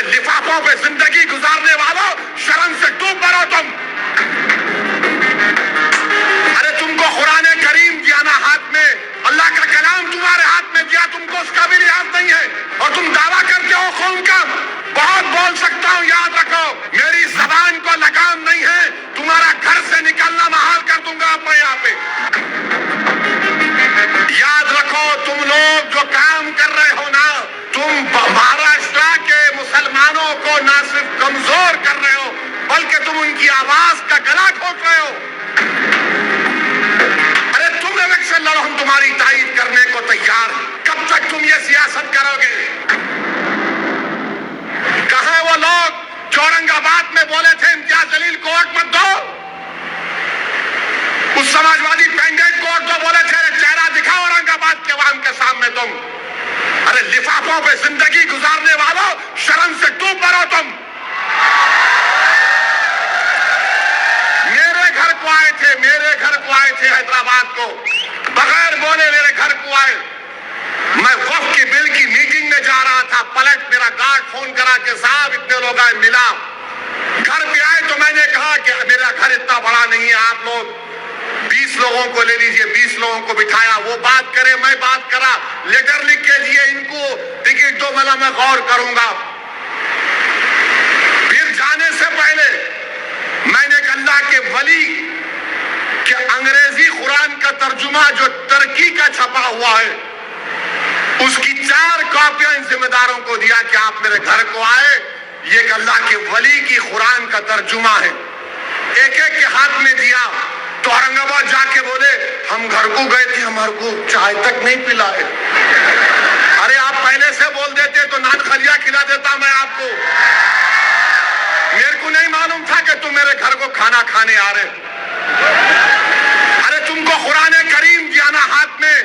ارے لفافوں پہ زندگی گزارنے والوں، شرم سے ڈوب مرو تم۔ ارے تم کو قرآن کریم دیا نا ہاتھ میں، اللہ کا کلام تمہارے ہاتھ میں دیا، تم کو اس کا بھی لحاظ نہیں ہے، اور تم دعویٰ کرتے ہو قوم کا۔ بہت بول سکتا ہوں، یاد رکھو میری زبان کو لگام نہیں ہے، تمہارا گھر سے نکلنا محال کر دوں گا میں یہاں پہ۔ یاد رکھو تم لوگ جو کام کر رہے ہو نا، تم مہاراشٹر کے مسلمانوں کو نہ صرف کمزور کر رہے ہو بلکہ تم ان کی آواز کا گلا گھونٹ رہے ہو۔ ارے تم الیکشن لڑو، ہم تمہاری تائید کرنے کو تیار ہیں۔ کب تک تم یہ سیاست کرو گے؟ کہاں وہ لوگ جو اورنگ آباد میں بولے تھے امتیاز جلیل کو ووٹ مت دو؟ اس سماجوادی کینڈیڈیٹ کو ووٹ دو، بولے تھے چہرہ دکھاؤ اورنگ آباد کے عوام کے سامنے تم۔ ارے لفافوں پہ زندگی گزارنے والوں، شرم سے ڈوب مرو تم۔ میرے گھر کو آئے تھے حیدرآباد کو، بغیر بولے میرے گھر کو آئے۔ میں وقف کی بل کی میٹنگ میں جا رہا تھا، پلٹ میرا گارڈ فون کرا کہ صاحب اتنے لوگ آئے، ملا۔ گھر پہ آئے تو میں نے کہا کہ میرا گھر اتنا بڑا نہیں ہے، آپ لوگ 20 لوگوں کو لے لیجئے۔ 20 لوگوں کو بٹھایا، وہ بات کرے میں بات کرا، لیٹر لکھ کے دیے ان کو ٹکٹ دو، میں غور کروں گا۔ پھر جانے سے پہلے میں نے ایک اللہ کے ولی کہ انگریزی قرآن کا ترجمہ جو ترکی کا چھپا ہوا ہے، اس کی 4 کاپیاں ان ذمہ داروں کو دیا کہ آپ میرے گھر کو آئے، یہ ایک اللہ کے ولی کی قرآن کا ترجمہ ہے۔ ایک ایک کے ہاتھ میں دیا تو اورنگ آباد جا کے بولے ہم گھر کو گئے تھے، ہمارے کو چائے تک نہیں پلائے۔ ارے آپ پہلے سے بول دیتے تو نان خلیہ کھلا دیتا میں آپ کو۔ میرے کو نہیں معلوم تھا کہ تم میرے گھر کو کھانا کھانے آ رہے۔ ارے تم کو قرآن کریم دیا نا ہاتھ میں،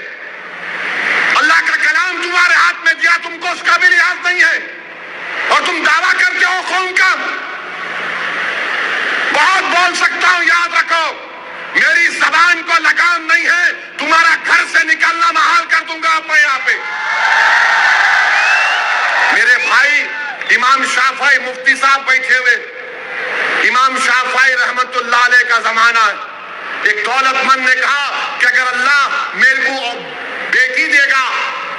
اللہ کا کلام تمہارے ہاتھ میں دیا، تم کو اس کا بھی لحاظ نہیں ہے، اور تم دعویٰ کرتے ہو قوم کا۔ بہت بول سکتا ہوں، یاد رکھو میری زبان کو لگام نہیں ہے، تمہارا گھر سے نکلنا محال کر دوں گا میں یہاں پہ۔ میرے بھائی امام شافعی مفتی صاحب بیٹھے ہوئے، امام شافعی رحمت اللہ علیہ کا زمانہ ہے۔ ایک دولت مند نے کہا کہ اگر اللہ میرے کو بیٹی دے گا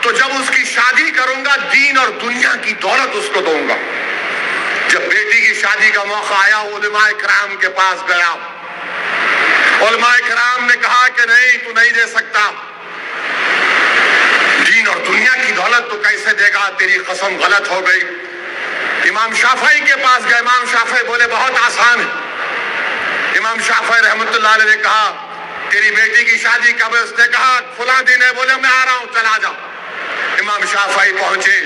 تو جب اس کی شادی کروں گا دین اور دنیا کی دولت اس کو دوں گا۔ جب بیٹی کی شادی کا موقع آیا علماء کرام کے پاس گیا، علماء کرام نے کہا کہ نہیں تو نہیں دے سکتا، دین اور دنیا کی دولت تو کیسے دے گا، تیری قسم غلط ہو گئی۔ امام شافعی کے پاس گئے، امام شافعی بولے بہت آسان ہے۔ امام شافعی رحمت اللہ علیہ نے کہا تیری بیٹی کی شادی کب ہے؟ اس نے کہا فلاں دن ہے۔ بولے میں آ رہا ہوں، چلا جا۔ امام شافعی پہنچے،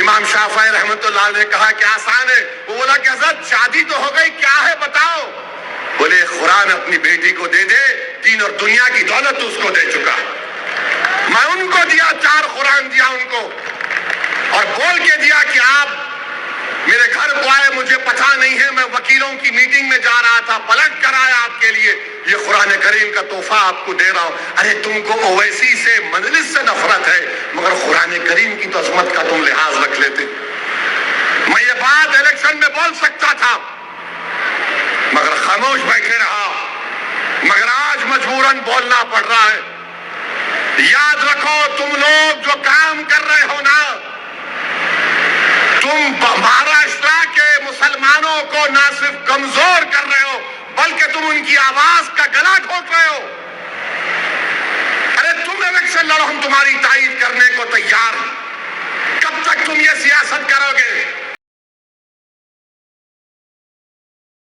امام شافعی رحمت اللہ علیہ نے کہا کہ آسان ہے۔ وہ بولا کہ حضرت شادی تو ہو گئی، کیا ہے بتاؤ؟ بولے قرآن اپنی بیٹی کو دے دے، دین اور دنیا کی دولت اس کو دے چکا۔ میں ان کو دیا، 4 قرآن دیا ان کو، اور بول کے دیا کہ آپ میرے گھر کو آئے، مجھے پتہ نہیں ہے، میں وکیلوں کی میٹنگ میں جا رہا تھا، پلٹ کر آیا آپ کے لیے، یہ قرآن کریم کا تحفہ آپ کو دے رہا ہوں۔ ارے تم کو اویسی سے مجلس سے نفرت ہے، مگر قرآن کریم کی تو عظمت کا تم لحاظ رکھ لیتے۔ میں یہ بات الیکشن میں بول سکتا تھا مگر خاموش بیٹھے رہا، مگر آج مجبوراً بولنا پڑ رہا ہے۔ یاد رکھو تم لوگ جو کام کر رہے ہو نا، تم مہاراشٹر کے مسلمانوں کو نہ صرف کمزور کر رہے ہو بلکہ تم ان کی آواز کا گلا گھونٹ رہے ہو۔ ارے تم الیکشن لڑو، ہم تمہاری تائید کرنے کو تیار ہیں۔ کب تک تم یہ سیاست کرو گے؟